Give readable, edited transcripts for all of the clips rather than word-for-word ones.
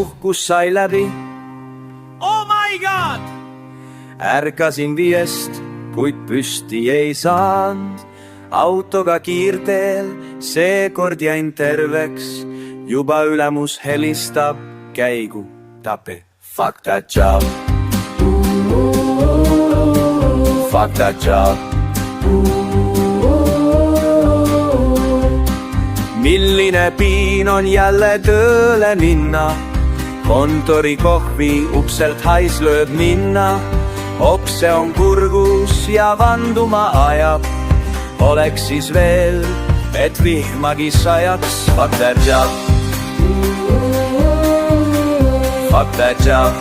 puhkus sai läbi. Oh my god! Ärkasin 5, kuid püsti ei saanud. Autoga kiirteel, seekord jäin terveks. Juba ülemus helistab, käigu tapi. Fuck that job. Fuck that job. Milline piin on jälle tööle minna. Kontori kohvi ukselt hais lööb minna. Okse on kurgus ja vanduma ajab. Oleks siis veel, et vihmagi sajaks. Fuck that job. Fuck that job.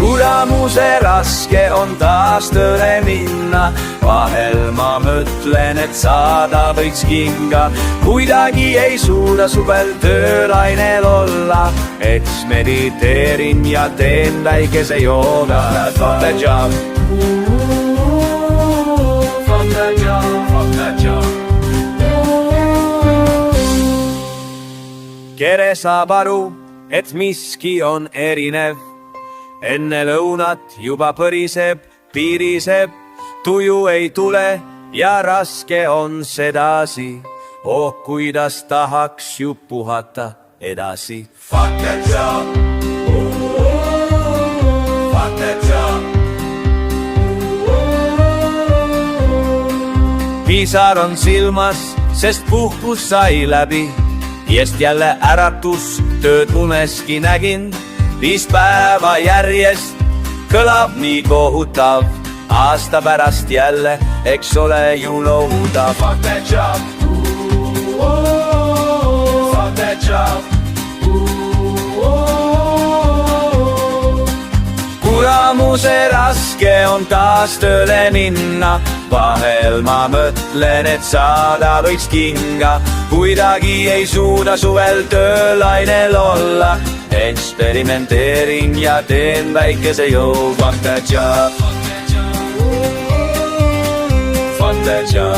Kuramuse raske on taas tööle minna. Vahel ma mõtlen, et saada võiks kinga. Kuidagi ei suuda suvel töölainel olla. Eks mediteerin ja teen väikese jooga. Fuck that job. Fuck that job. Fuck that job. Kere saab aru, et miski on erinev. Enne lõunat juba põriseb, piiriseb. Tuju ei tule ja raske on sedasi. Oh, kuidas tahaks ju puhata edasi. Fuck that job. Fuck that job. Pisar on silmas, sest puhkus sai läbi. Jest jälle äratus, tööd uneski nägin. 5 päeva järjest kõlab nii kohutav. Aasta pärast jälle, eks ole ju lohutav. Fuck that job. Fuck that job. Kuramuse raske on taas tööle minna. Vahel ma mõtlen, et saada võiks kinga. Kuidagi ei suuda suvel töölainel olla. Eksperimenteerin ja teen väikese jõu. Fuck that job. Fuck that job.